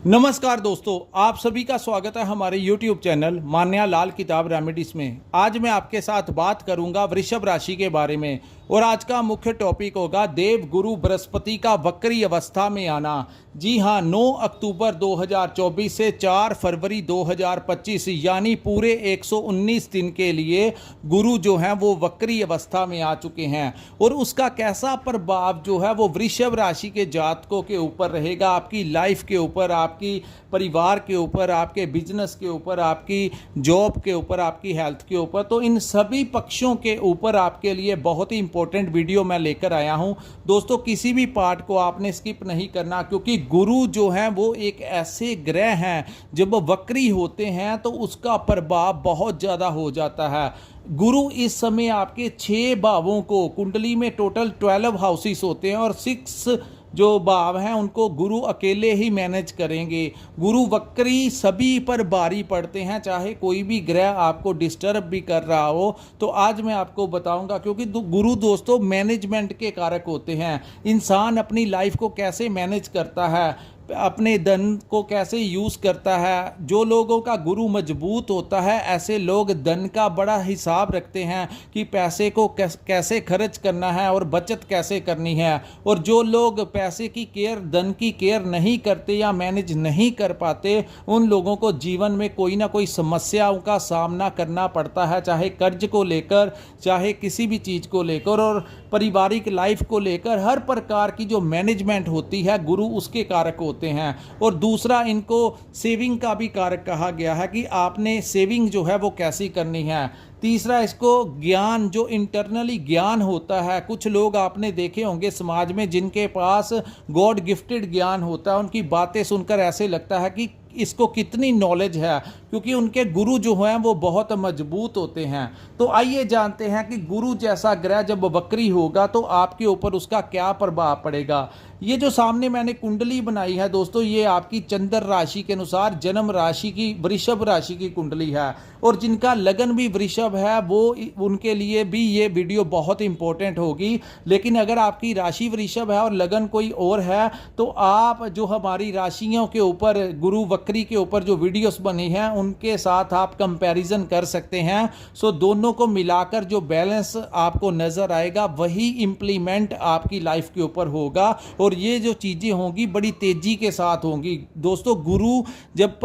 नमस्कार दोस्तों, आप सभी का स्वागत है हमारे YouTube चैनल मान्या लाल किताब रेमेडीज में। आज मैं आपके साथ बात करूंगा वृषभ राशि के बारे में और आज का मुख्य टॉपिक होगा देव गुरु बृहस्पति का वक्री अवस्था में आना। जी हां, 9 अक्टूबर 2024 से 4 फरवरी 2025 यानी पूरे 119 दिन के लिए गुरु जो हैं वो वक्री अवस्था में आ चुके हैं और उसका कैसा प्रभाव जो है वो वृषभ राशि के जातकों के ऊपर रहेगा, आपकी लाइफ के ऊपर, आपकी परिवार के ऊपर, आपके बिजनेस के ऊपर, आपकी जॉब के ऊपर, आपकी हेल्थ के ऊपर। तो इन सभी पक्षों के ऊपर आपके लिए बहुत ही इंपॉर्टेंट वीडियो मैं लेकर आया हूं दोस्तों। किसी भी पार्ट को आपने स्किप नहीं करना, क्योंकि गुरु जो है वो एक ऐसे ग्रह हैं जब वक्री होते हैं तो उसका प्रभाव बहुत ज़्यादा हो जाता है। गुरु इस समय आपके 6 भावों को, कुंडली में टोटल 12 हाउसेस होते हैं और 6 जो भाव हैं उनको गुरु अकेले ही मैनेज करेंगे। गुरु वक्री सभी पर भारी पड़ते हैं, चाहे कोई भी ग्रह आपको डिस्टर्ब भी कर रहा हो। तो आज मैं आपको बताऊंगा, क्योंकि गुरु दोस्तों मैनेजमेंट के कारक होते हैं। इंसान अपनी लाइफ को कैसे मैनेज करता है, अपने धन को कैसे यूज़ करता है। जो लोगों का गुरु मजबूत होता है ऐसे लोग धन का बड़ा हिसाब रखते हैं कि पैसे को कैसे खर्च करना है और बचत कैसे करनी है। और जो लोग पैसे की केयर, धन की केयर नहीं करते या मैनेज नहीं कर पाते, उन लोगों को जीवन में कोई ना कोई समस्याओं का सामना करना पड़ता है, चाहे कर्ज को लेकर, चाहे किसी भी चीज़ को लेकर और पारिवारिक लाइफ को लेकर। हर प्रकार की जो मैनेजमेंट होती है गुरु उसके कारक होते हैं। और दूसरा, इनको सेविंग का भी कारक कहा गया है कि आपने सेविंग जो है वो कैसी करनी है। तीसरा, इसको ज्ञान, जो इंटरनली ज्ञान होता है, कुछ लोग आपने देखे होंगे समाज में जिनके पास गॉड गिफ्टेड ज्ञान होता है, उनकी बातें सुनकर ऐसे लगता है कि इसको कितनी नॉलेज है, क्योंकि उनके गुरु जो हैं वो बहुत मजबूत होते हैं। तो आइए जानते हैं कि गुरु जैसा ग्रह जब वक्री होगा तो आपके ऊपर उसका क्या प्रभाव पड़ेगा। ये जो सामने मैंने कुंडली बनाई है दोस्तों, ये आपकी चंद्र राशि के अनुसार जन्म राशि की, वृषभ राशि की कुंडली है। और जिनका लगन भी वृषभ है वो, उनके लिए भी ये वीडियो बहुत इंपॉर्टेंट होगी। लेकिन अगर आपकी राशि वृषभ है और लगन कोई और है तो आप जो हमारी राशियों के ऊपर, गुरु वक्री के ऊपर जो वीडियोस बनी हैं उनके साथ आप कंपैरिजन कर सकते हैं। सो दोनों को मिलाकर जो बैलेंस आपको नजर आएगा वही इंप्लीमेंट आपकी लाइफ के ऊपर होगा। और ये जो चीजें होंगी बड़ी तेजी के साथ होंगी दोस्तों। गुरु जब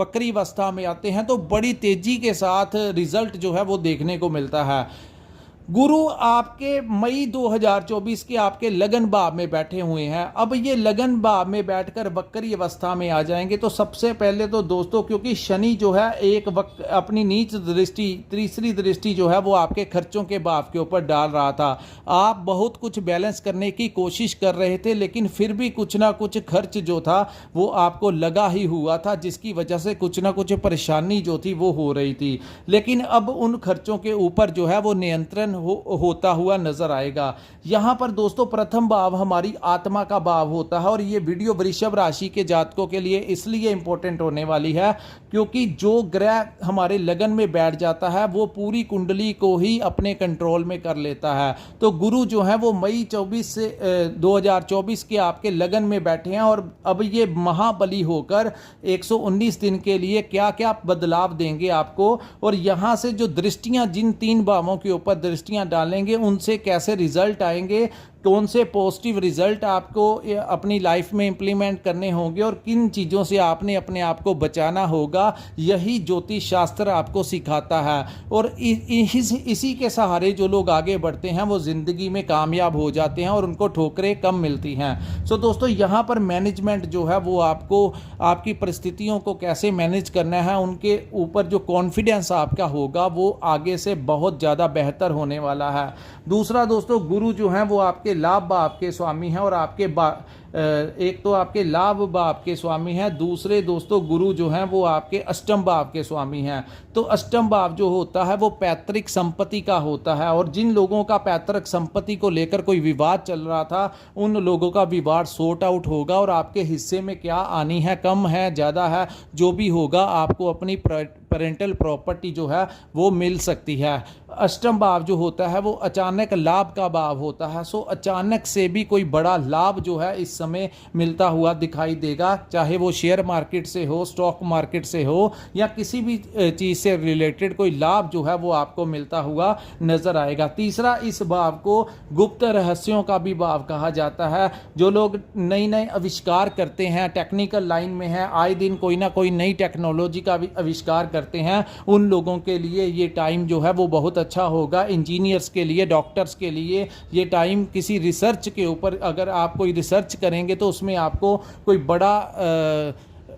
वक्री अवस्था में आते हैं तो बड़ी तेजी के साथ रिजल्ट जो है वो देखने को मिलता है। गुरु आपके मई 2024 के आपके लगन भाव में बैठे हुए हैं। अब ये लगन भाव में बैठकर वक्री अवस्था में आ जाएंगे तो सबसे पहले तो दोस्तों, क्योंकि शनि जो है एक अपनी नीच दृष्टि, तीसरी दृष्टि जो है वो आपके खर्चों के भाव के ऊपर डाल रहा था। आप बहुत कुछ बैलेंस करने की कोशिश कर रहे थे, लेकिन फिर भी कुछ ना कुछ खर्च जो था वो आपको लगा ही हुआ था, जिसकी वजह से कुछ ना कुछ परेशानी जो थी वो हो रही थी। लेकिन अब उन खर्चों के ऊपर जो है वो नियंत्रण होता हुआ नजर आएगा। यहां पर दोस्तों प्रथम भाव हमारी आत्मा का भाव होता है और ये वीडियो वृषभ राशि के जातकों के लिए इसलिए इंपॉर्टेंट होने वाली है क्योंकि जो ग्रह हमारे लगन में बैठ जाता है वो पूरी कुंडली को ही अपने कंट्रोल में कर लेता है। तो गुरु जो है वो मई 2024 के आपके लगन में बैठे हैं और अब ये महाबली होकर 119 दिन के लिए क्या क्या बदलाव देंगे आपको, और यहां से जो दृष्टियां, जिन 3 भावों के ऊपर दृष्टियां डालेंगे उनसे कैसे रिजल्ट आएंगे, कौन से पॉजिटिव रिजल्ट आपको अपनी लाइफ में इंप्लीमेंट करने होंगे और किन चीज़ों से आपने अपने आप को बचाना होगा, यही ज्योतिष शास्त्र आपको सिखाता है। और इसी के सहारे जो लोग आगे बढ़ते हैं वो ज़िंदगी में कामयाब हो जाते हैं और उनको ठोकरें कम मिलती हैं। सो दोस्तों, यहाँ पर मैनेजमेंट जो है वो आपको, आपकी परिस्थितियों को कैसे मैनेज करना है, उनके ऊपर जो कॉन्फिडेंस आपका होगा वो आगे से बहुत ज़्यादा बेहतर होने वाला है। दूसरा दोस्तों, गुरु जो हैं वो आपके लाभ भाव के स्वामी हैं और आपके एक तो आपके लाभ भाव के स्वामी हैं, दूसरे दोस्तों गुरु जो हैं वो आपके अष्टम भाव के स्वामी हैं। तो अष्टम भाव जो होता है वो पैतृक संपत्ति का होता है और जिन लोगों का पैतृक संपत्ति को लेकर कोई विवाद चल रहा था उन लोगों का विवाद सॉर्ट आउट होगा और आपके हिस्से में क्या आनी है, कम है, ज़्यादा है, जो भी होगा आपको अपनी पेरेंटल प्रॉपर्टी जो है वो मिल सकती है। अष्टम भाव जो होता है वो अचानक लाभ का भाव होता है। सो अचानक से भी कोई बड़ा लाभ जो है इस समय मिलता हुआ दिखाई देगा, चाहे वो शेयर मार्केट से हो, स्टॉक मार्केट से हो, या किसी भी चीज़ से रिलेटेड कोई लाभ जो है वो आपको मिलता हुआ नजर आएगा। तीसरा, इस भाव को गुप्त रहस्यों का भी भाव कहा जाता है। जो लोग नई नए आविष्कार करते हैं, टेक्निकल लाइन में है, आए दिन कोई ना कोई नई टेक्नोलॉजी का आविष्कार करते हैं, उन लोगों के लिए ये टाइम जो है वो बहुत अच्छा होगा। इंजीनियर्स के लिए, डॉक्टर्स के लिए ये टाइम, किसी रिसर्च के ऊपर अगर आप कोई रिसर्च करेंगे तो उसमें आपको कोई बड़ा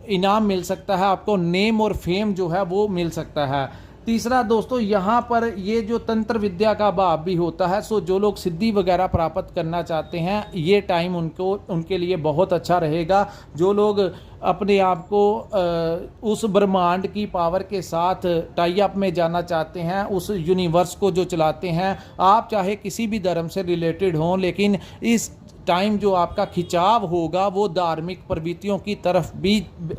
इनाम मिल सकता है, आपको नेम और फेम जो है वो मिल सकता है। तीसरा दोस्तों, यहाँ पर ये जो तंत्र विद्या का भाव भी होता है, सो जो लोग सिद्धि वगैरह प्राप्त करना चाहते हैं, ये टाइम उनके लिए बहुत अच्छा रहेगा। जो लोग अपने आप को उस ब्रह्मांड की पावर के साथ टाई अप में जाना चाहते हैं, उस यूनिवर्स को जो चलाते हैं, आप चाहे किसी भी धर्म से रिलेटेड हों, लेकिन इस टाइम जो आपका खिंचाव होगा वो धार्मिक प्रवृत्तियों की तरफ भी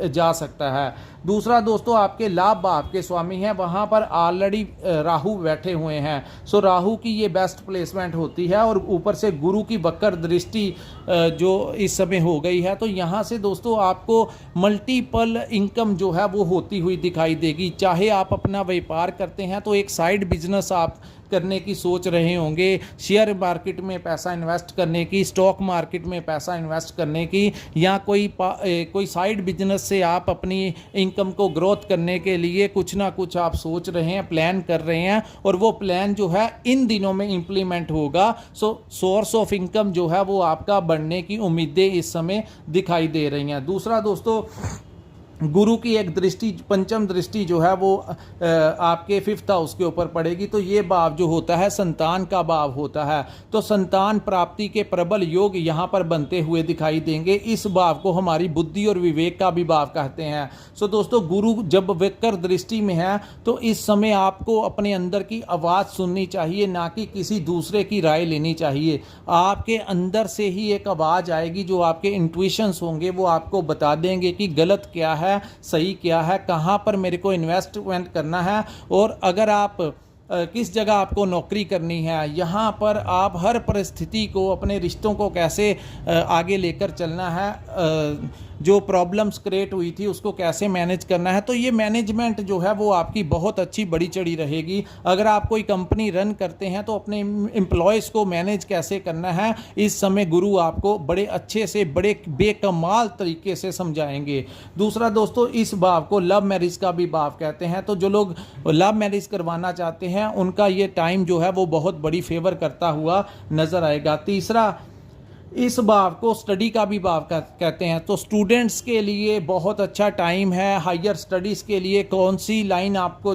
जा सकता है। दूसरा दोस्तों, आपके लाभ भाव के स्वामी हैं, वहाँ पर ऑलरेडी राहु बैठे हुए हैं। सो राहु की ये बेस्ट प्लेसमेंट होती है, और ऊपर से गुरु की वक्र दृष्टि जो इस समय हो गई है, तो यहाँ से दोस्तों आपको मल्टीपल इनकम जो है वो होती हुई दिखाई देगी। चाहे आप अपना व्यापार करते हैं तो एक साइड बिजनेस आप करने की सोच रहे होंगे, शेयर मार्केट में पैसा इन्वेस्ट करने की, स्टॉक मार्केट में पैसा इन्वेस्ट करने की, या कोई साइड बिजनेस से आप अपनी इनकम को ग्रोथ करने के लिए कुछ ना कुछ आप सोच रहे हैं, प्लान कर रहे हैं, और वो प्लान जो है इन दिनों में इम्प्लीमेंट होगा। सो सोर्स ऑफ इनकम जो है वो आपका बढ़ने की उम्मीदें इस समय दिखाई दे रही हैं। दूसरा दोस्तों, गुरु की एक दृष्टि, पंचम दृष्टि जो है वो आपके 5th हाउस के ऊपर पड़ेगी, तो ये भाव जो होता है संतान का भाव होता है। तो संतान प्राप्ति के प्रबल योग यहाँ पर बनते हुए दिखाई देंगे। इस भाव को हमारी बुद्धि और विवेक का भी भाव कहते हैं। सो दोस्तों, गुरु जब वक्र दृष्टि में है तो इस समय आपको अपने अंदर की आवाज़ सुननी चाहिए, ना कि किसी दूसरे की राय लेनी चाहिए। आपके अंदर से ही एक आवाज़ आएगी, जो आपके इंट्यूशंस होंगे वो आपको बता देंगे कि गलत क्या है, सही क्या है, कहाँ पर मेरे को इन्वेस्टमेंट करना है, और अगर आप किस जगह आपको नौकरी करनी है, यहाँ पर आप हर परिस्थिति को, अपने रिश्तों को कैसे आगे लेकर चलना है, जो प्रॉब्लम्स क्रिएट हुई थी उसको कैसे मैनेज करना है। तो ये मैनेजमेंट जो है वो आपकी बहुत अच्छी बड़ी चढ़ी रहेगी। अगर आप कोई कंपनी रन करते हैं तो अपने एम्प्लॉयज़ को मैनेज कैसे करना है, इस समय गुरु आपको बड़े अच्छे से, बड़े बेकमाल तरीके से समझाएंगे। दूसरा दोस्तों, इस भाव को लव मैरिज का भी भाव कहते हैं। तो जो लोग लव मैरिज करवाना चाहते हैं उनका ये टाइम जो है वो बहुत बड़ी फेवर करता हुआ नजर आएगा। तीसरा, इस भाव को स्टडी का भी भाव कहते हैं। तो स्टूडेंट्स के लिए बहुत अच्छा टाइम है। हायर स्टडीज़ के लिए कौन सी लाइन आपको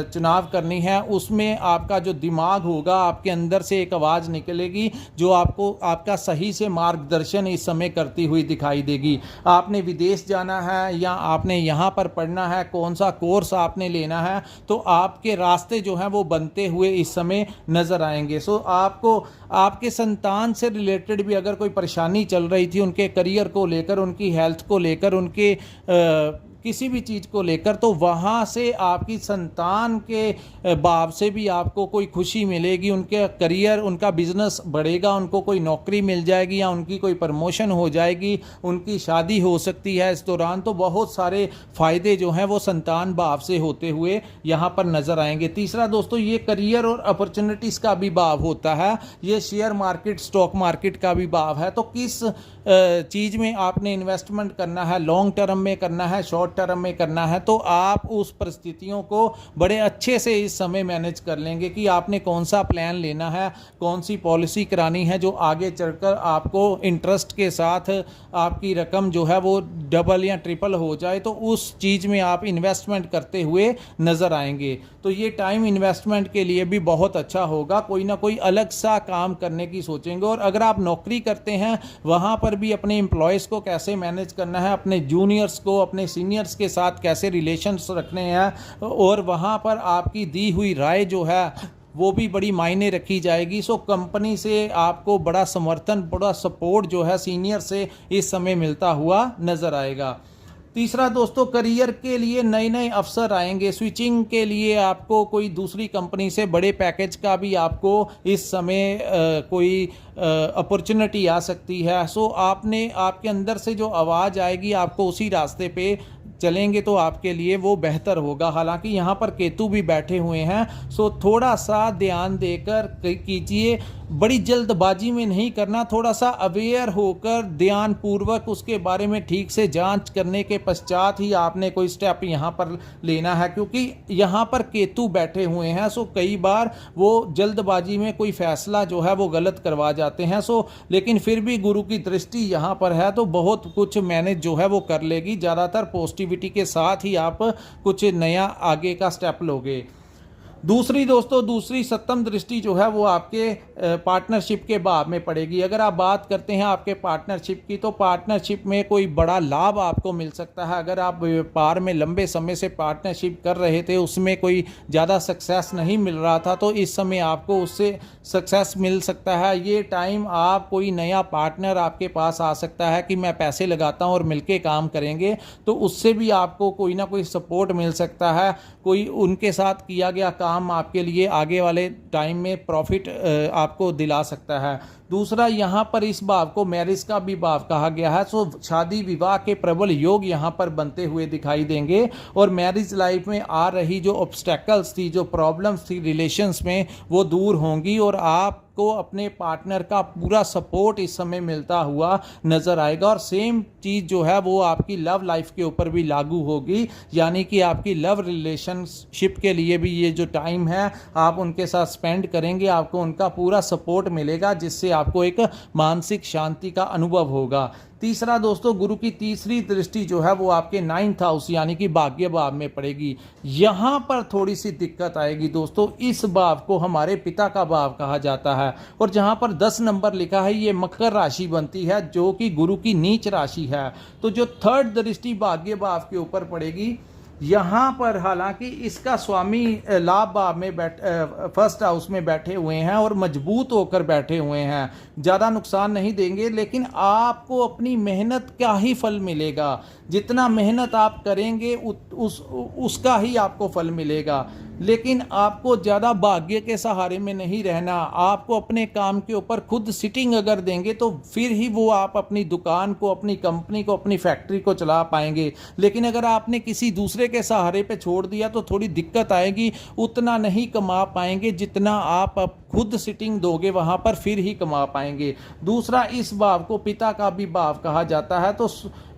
चुनाव करनी है, उसमें आपका जो दिमाग होगा, आपके अंदर से एक आवाज़ निकलेगी जो आपको आपका सही से मार्गदर्शन इस समय करती हुई दिखाई देगी। आपने विदेश जाना है या आपने यहाँ पर पढ़ना है, कौन सा कोर्स आपने लेना है, तो आपके रास्ते जो हैं वो बनते हुए इस समय नज़र आएंगे। सो आपको आपके संतान से रिलेटेड भी अगर कोई परेशानी चल रही थी, उनके करियर को लेकर, उनकी हेल्थ को लेकर, उनके किसी भी चीज़ को लेकर, तो वहाँ से आपकी संतान के भाव से भी आपको कोई खुशी मिलेगी। उनके करियर, उनका बिजनेस बढ़ेगा, उनको कोई नौकरी मिल जाएगी, या उनकी कोई प्रमोशन हो जाएगी, उनकी शादी हो सकती है इस दौरान। तो बहुत सारे फ़ायदे जो हैं वो संतान भाव से होते हुए यहाँ पर नज़र आएंगे। तीसरा दोस्तों, ये करियर और अपॉर्चुनिटीज़ का भी भाव होता है। ये शेयर मार्केट, स्टॉक मार्केट का भी भाव है। तो किस चीज़ में आपने इन्वेस्टमेंट करना है, लॉन्ग टर्म में करना है, शॉर्ट टर्म में करना है, तो आप उस परिस्थितियों को बड़े अच्छे से इस समय मैनेज कर लेंगे कि आपने कौन सा प्लान लेना है, कौन सी पॉलिसी करानी है जो आगे चलकर आपको इंटरेस्ट के साथ आपकी रकम जो है वो डबल या ट्रिपल हो जाए, तो उस चीज़ में आप इन्वेस्टमेंट करते हुए नज़र आएंगे। तो ये टाइम इन्वेस्टमेंट के लिए भी बहुत अच्छा होगा। कोई ना कोई अलग सा काम करने की सोचेंगे। और अगर आप नौकरी करते हैं, वहाँ पर भी अपने एम्प्लॉयज़ को कैसे मैनेज करना है, अपने जूनियर्स को, अपने सीनियर्स के साथ कैसे रिलेशंस रखने हैं, और वहाँ पर आपकी दी हुई राय जो है वो भी बड़ी मायने रखी जाएगी। सो कंपनी से आपको बड़ा समर्थन, बड़ा सपोर्ट जो है सीनियर से इस समय मिलता हुआ नज़र आएगा। तीसरा दोस्तों, करियर के लिए नए नए अवसर आएंगे। स्विचिंग के लिए आपको कोई दूसरी कंपनी से बड़े पैकेज का भी आपको इस समय कोई अपॉर्चुनिटी आ सकती है। सो आपने आपके अंदर से जो आवाज़ आएगी, आपको उसी रास्ते पे चलेंगे तो आपके लिए वो बेहतर होगा। हालांकि यहाँ पर केतु भी बैठे हुए हैं, सो थोड़ा सा ध्यान देकर कीजिए। बड़ी जल्दबाजी में नहीं करना, थोड़ा सा अवेयर होकर ध्यान पूर्वक उसके बारे में ठीक से जांच करने के पश्चात ही आपने कोई स्टेप यहाँ पर लेना है, क्योंकि यहाँ पर केतु बैठे हुए हैं। सो कई बार वो जल्दबाजी में कोई फैसला जो है वो गलत करवा जाते हैं। सो लेकिन फिर भी गुरु की दृष्टि यहाँ पर है तो बहुत कुछ मैनेज जो है वो कर लेगी। ज़्यादातर पॉजिटिविटी के साथ ही आप कुछ नया आगे का स्टेप लोगे। दूसरी दोस्तों, दूसरी सप्तम दृष्टि जो है वो आपके पार्टनरशिप के भाव में पड़ेगी। अगर आप बात करते हैं आपके पार्टनरशिप की, तो पार्टनरशिप में कोई बड़ा लाभ आपको मिल सकता है। अगर आप व्यापार में लंबे समय से पार्टनरशिप कर रहे थे, उसमें कोई ज़्यादा सक्सेस नहीं मिल रहा था, तो इस समय आपको उससे सक्सेस मिल सकता है। ये टाइम आप कोई नया पार्टनर आपके पास आ सकता है कि मैं पैसे लगाता हूँ और मिलके काम करेंगे, तो उससे भी आपको कोई ना कोई सपोर्ट मिल सकता है। कोई उनके साथ किया गया काम आपके लिए आगे वाले टाइम में प्रॉफिट आपको दिला सकता है। दूसरा, यहाँ पर इस भाव को मैरिज का भी भाव कहा गया है। सो शादी विवाह के प्रबल योग यहाँ पर बनते हुए दिखाई देंगे और मैरिज लाइफ में आ रही जो ऑब्स्टेकल्स थी, जो प्रॉब्लम्स थी रिलेशंस में, वो दूर होंगी और आपको अपने पार्टनर का पूरा सपोर्ट इस समय मिलता हुआ नजर आएगा। और सेम चीज़ जो है वो आपकी लव लाइफ के ऊपर भी लागू होगी, यानी कि आपकी लव रिलेशनशिप के लिए भी ये जो टाइम है आप उनके साथ स्पेंड करेंगे, आपको उनका पूरा सपोर्ट मिलेगा, जिससे आपको एक मानसिक शांति का अनुभव होगा। तीसरा दोस्तों, गुरु की तीसरी दृष्टि जो है वो आपके 9th हाउस यानी कि भाग्य भाव में पड़ेगी। यहाँ पर थोड़ी सी दिक्कत आएगी दोस्तों। इस भाव को हमारे पिता का भाव कहा जाता है और जहाँ पर 10 नंबर लिखा है ये मकर राशि बनती है, जो कि गुरु की नीच राशि है। तो जो 3rd दृष्टि भाग्य भाव के ऊपर पड़ेगी, यहाँ पर हालांकि इसका स्वामी लाभ भाव में फर्स्ट हाउस में बैठे हुए हैं और मजबूत होकर बैठे हुए हैं, ज़्यादा नुकसान नहीं देंगे, लेकिन आपको अपनी मेहनत का ही फल मिलेगा। जितना मेहनत आप करेंगे उसका ही आपको फल मिलेगा। लेकिन आपको ज़्यादा भाग्य के सहारे में नहीं रहना। आपको अपने काम के ऊपर खुद सिटिंग अगर देंगे तो फिर ही वो आप अपनी दुकान को, अपनी कंपनी को, अपनी फैक्ट्री को चला पाएंगे। लेकिन अगर आपने किसी दूसरे के सहारे पे छोड़ दिया तो थोड़ी दिक्कत आएगी, उतना नहीं कमा पाएंगे जितना आप खुद सिटिंग दोगे वहाँ पर, फिर ही कमा पाएंगे। दूसरा, इस भाव को पिता का भी भाव कहा जाता है, तो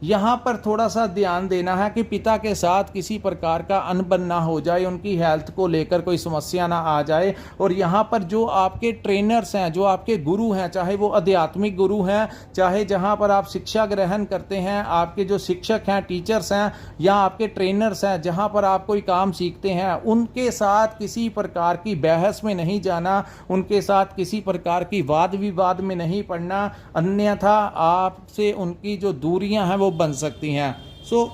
यहाँ पर थोड़ा सा ध्यान देना है कि पिता के साथ किसी प्रकार का अनबन ना हो जाए, उनकी हेल्थ को लेकर कोई समस्या ना आ जाए। और यहाँ पर जो आपके ट्रेनर्स हैं, जो आपके गुरु हैं, चाहे वो आध्यात्मिक गुरु हैं, चाहे जहाँ पर आप शिक्षा ग्रहण करते हैं, आपके जो शिक्षक हैं, टीचर्स हैं, या आपके ट्रेनर्स हैं जहाँ पर आप कोई काम सीखते हैं, उनके साथ किसी प्रकार की बहस में नहीं जाना, उनके साथ किसी प्रकार की वाद विवाद में नहीं पड़ना, अन्यथा आपसे उनकी जो दूरियां हैं वो बन सकती हैं। सो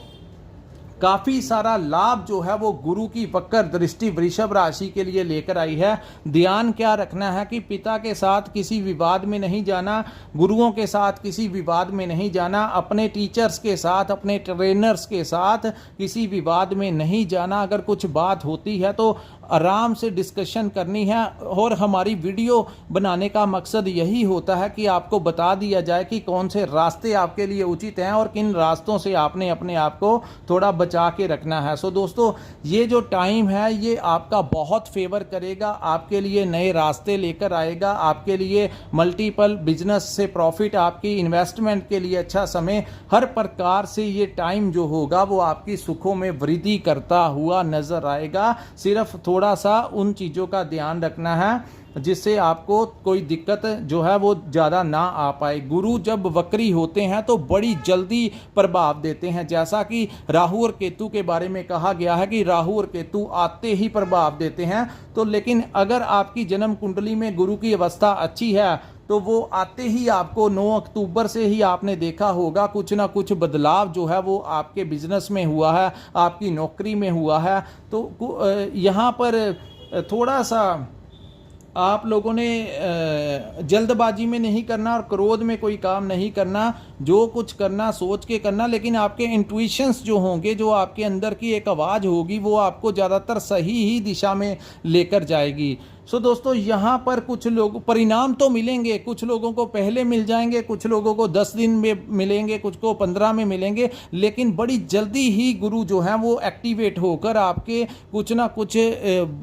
काफ़ी सारा लाभ जो है वो गुरु की वक्र दृष्टि वृषभ राशि के लिए लेकर आई है। ध्यान क्या रखना है कि पिता के साथ किसी विवाद में नहीं जाना, गुरुओं के साथ किसी विवाद में नहीं जाना, अपने टीचर्स के साथ, अपने ट्रेनर्स के साथ किसी विवाद में नहीं जाना। अगर कुछ बात होती है तो आराम से डिस्कशन करनी है। और हमारी वीडियो बनाने का मकसद यही होता है कि आपको बता दिया जाए कि कौन से रास्ते आपके लिए उचित हैं और किन रास्तों से आपने अपने आप को थोड़ा बचा के रखना है। सो दोस्तों, ये जो टाइम है ये आपका बहुत फेवर करेगा, आपके लिए नए रास्ते लेकर आएगा, आपके लिए मल्टीपल बिजनेस से प्रॉफिट, आपकी इन्वेस्टमेंट के लिए अच्छा समय, हर प्रकार से ये टाइम जो होगा वो आपकी सुखों में वृद्धि करता हुआ नजर आएगा। सिर्फ थोड़ा सा उन चीज़ों का ध्यान रखना है जिससे आपको कोई दिक्कत जो है वो ज़्यादा ना आ पाए। गुरु जब वक्री होते हैं तो बड़ी जल्दी प्रभाव देते हैं, जैसा कि राहु और केतु के बारे में कहा गया है कि राहु और केतु आते ही प्रभाव देते हैं। तो लेकिन अगर आपकी जन्म कुंडली में गुरु की अवस्था अच्छी है तो वो आते ही आपको 9 अक्टूबर से ही आपने देखा होगा कुछ ना कुछ बदलाव जो है वो आपके बिजनेस में हुआ है, आपकी नौकरी में हुआ है। तो यहाँ पर थोड़ा सा आप लोगों ने जल्दबाजी में नहीं करना और क्रोध में कोई काम नहीं करना। जो कुछ करना सोच के करना, लेकिन आपके इंट्यूशंस जो होंगे, जो आपके अंदर की एक आवाज़ होगी, वो आपको ज़्यादातर सही ही दिशा में लेकर जाएगी। सो दोस्तों, यहाँ पर कुछ लोग परिणाम तो मिलेंगे, कुछ लोगों को पहले मिल जाएंगे, कुछ लोगों को 10 दिन में मिलेंगे, कुछ को 15 में मिलेंगे, लेकिन बड़ी जल्दी ही गुरु जो है वो एक्टिवेट होकर आपके कुछ ना कुछ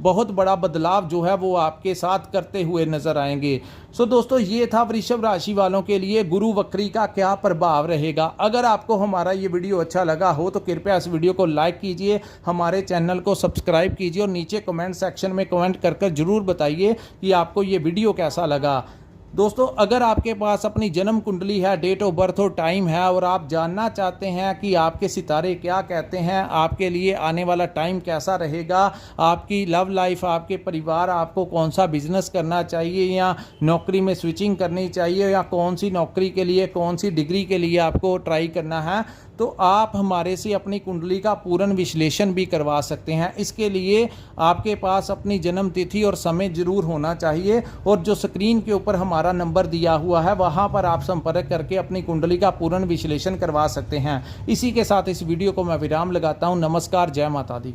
बहुत बड़ा बदलाव जो है वो आपके साथ करते हुए नजर आएंगे। सो दोस्तों, ये था वृषभ राशि वालों के लिए गुरु वक्री का क्या प्रभाव रहेगा। अगर आपको हमारा ये वीडियो अच्छा लगा हो तो कृपया इस वीडियो को लाइक कीजिए, हमारे चैनल को सब्सक्राइब कीजिए और नीचे कमेंट सेक्शन में कमेंट कर जरूर बताइए कि आपको ये वीडियो कैसा लगा। दोस्तों, अगर आपके पास अपनी जन्म कुंडली है, डेट ऑफ बर्थ और टाइम है, और आप जानना चाहते हैं कि आपके सितारे क्या कहते हैं, आपके लिए आने वाला टाइम कैसा रहेगा, आपकी लव लाइफ, आपके परिवार, आपको कौन सा बिजनेस करना चाहिए या नौकरी में स्विचिंग करनी चाहिए, या कौन सी नौकरी के लिए, कौन सी डिग्री के लिए आपको ट्राई करना है, तो आप हमारे से अपनी कुंडली का पूर्ण विश्लेषण भी करवा सकते हैं। इसके लिए आपके पास अपनी जन्म तिथि और समय जरूर होना चाहिए, और जो स्क्रीन के ऊपर हमारा नंबर दिया हुआ है वहां पर आप संपर्क करके अपनी कुंडली का पूर्ण विश्लेषण करवा सकते हैं। इसी के साथ इस वीडियो को मैं विराम लगाता हूं। नमस्कार, जय माता दी।